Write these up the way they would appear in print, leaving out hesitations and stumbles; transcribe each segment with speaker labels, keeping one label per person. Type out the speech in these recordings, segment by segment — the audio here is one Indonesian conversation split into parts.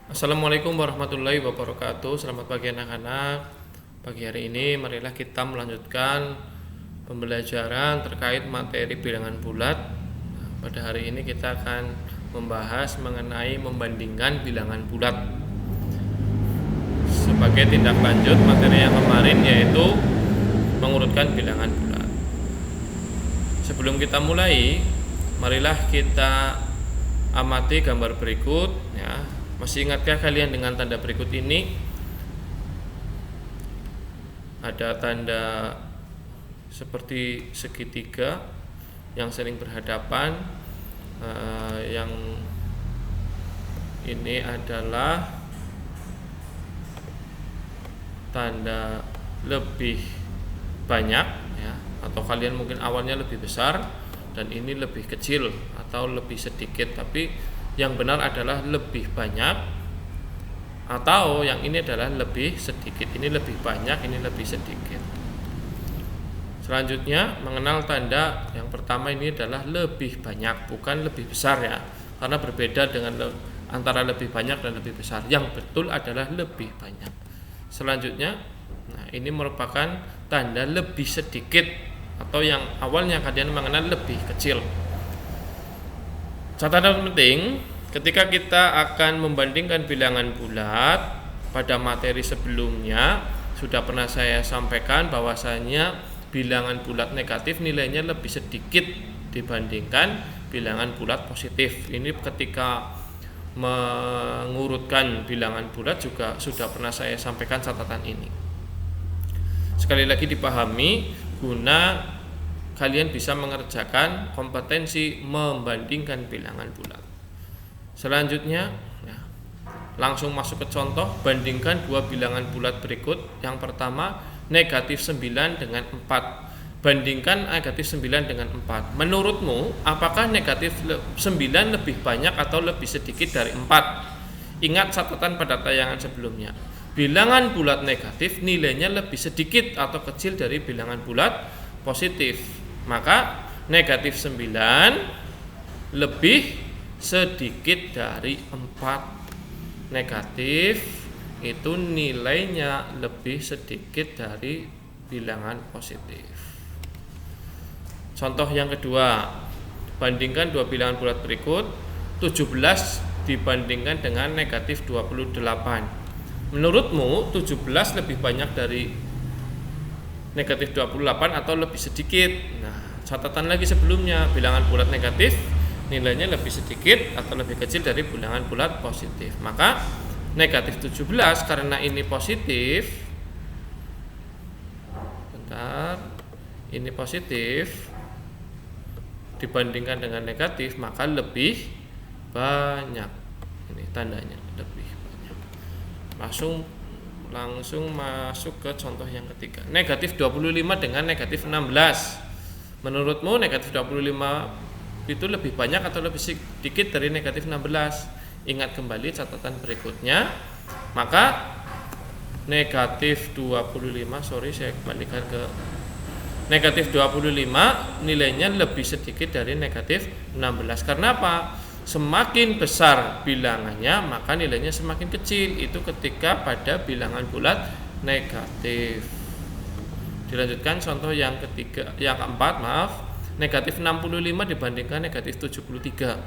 Speaker 1: Assalamualaikum warahmatullahi wabarakatuh. Selamat pagi anak-anak. Pagi hari ini marilah kita melanjutkan pembelajaran terkait materi bilangan bulat. Pada hari ini kita akan membahas mengenai membandingkan bilangan bulat. Sebagai tindak lanjut materi yang kemarin, yaitu mengurutkan bilangan bulat. Sebelum kita mulai, marilah kita amati gambar berikut ya. Masih ingatkah kalian dengan tanda berikut ini? Ada tanda seperti segitiga yang sering berhadapan. Yang ini adalah tanda lebih banyak ya, atau kalian mungkin awalnya lebih besar dan ini lebih kecil atau lebih sedikit, tapi yang benar adalah lebih banyak, atau yang ini adalah lebih sedikit. Ini lebih banyak, ini lebih sedikit. Selanjutnya mengenal tanda yang pertama, ini adalah lebih banyak, bukan lebih besar ya, karena berbeda dengan antara lebih banyak dan lebih besar. Yang betul adalah lebih banyak. Selanjutnya, ini merupakan tanda lebih sedikit, atau yang awalnya kalian mengenal lebih kecil. Catatan penting, ketika kita akan membandingkan bilangan bulat, pada materi sebelumnya sudah pernah saya sampaikan bahwasanya bilangan bulat negatif nilainya lebih sedikit dibandingkan bilangan bulat positif. Ini ketika mengurutkan bilangan bulat juga sudah pernah saya sampaikan catatan ini. Sekali lagi dipahami guna kalian bisa mengerjakan kompetensi membandingkan bilangan bulat. Selanjutnya langsung masuk ke contoh. Bandingkan dua bilangan bulat berikut. Yang pertama, negatif 9 dengan 4. Bandingkan negatif 9 dengan 4. Menurutmu apakah negatif 9 lebih banyak atau lebih sedikit dari 4? Ingat catatan pada tayangan sebelumnya, bilangan bulat negatif nilainya lebih sedikit atau kecil dari bilangan bulat positif. Maka negatif 9 lebih sedikit dari 4. Negatif itu nilainya lebih sedikit dari bilangan positif. Contoh yang kedua, bandingkan dua bilangan bulat berikut. 17 dibandingkan dengan negatif 28. Menurutmu 17 lebih banyak dari negatif 28 atau lebih sedikit? Nah, catatan lagi sebelumnya, bilangan bulat negatif nilainya lebih sedikit atau lebih kecil dari bilangan bulat positif. Maka negatif 17 karena ini positif, ini positif dibandingkan dengan negatif, maka lebih banyak. Ini tandanya lebih banyak. Langsung masuk ke contoh yang ketiga. Negatif 25 dengan negatif 16. Menurutmu negatif 25 itu lebih banyak atau lebih sedikit dari negatif 16? Ingat kembali catatan berikutnya. Maka negatif 25, saya kembalikan ke negatif 25 nilainya lebih sedikit dari negatif 16. Karena apa? Semakin besar bilangannya maka nilainya semakin kecil. Itu ketika pada bilangan bulat negatif. Dilanjutkan contoh yang keempat, negatif 65 dibandingkan negatif 73.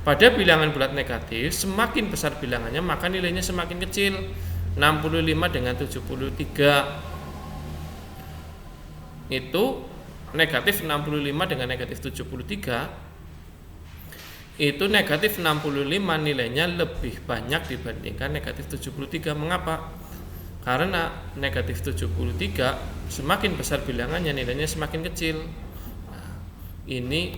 Speaker 1: Pada bilangan bulat negatif semakin besar bilangannya maka nilainya semakin kecil. 65 dengan 73 itu negatif 65 dengan negatif 73 itu negatif 65 nilainya lebih banyak dibandingkan negatif 73. Mengapa? Karena negatif 73 semakin besar bilangannya nilainya semakin kecil. Nah, ini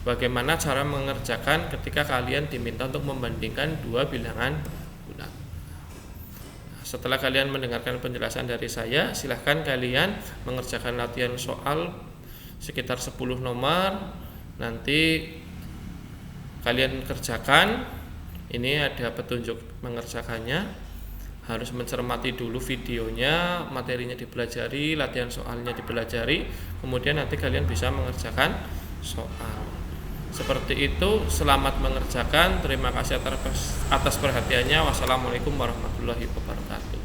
Speaker 1: bagaimana cara mengerjakan ketika kalian diminta untuk membandingkan dua bilangan bulat. Nah, setelah kalian mendengarkan penjelasan dari saya, silahkan kalian mengerjakan latihan soal sekitar 10 nomor. Nanti kalian kerjakan. Ini ada petunjuk mengerjakannya. Harus mencermati dulu videonya, materinya dipelajari, latihan soalnya dipelajari, kemudian nanti kalian bisa mengerjakan soal. Seperti itu, selamat mengerjakan. Terima kasih atas perhatiannya. Wassalamualaikum warahmatullahi wabarakatuh.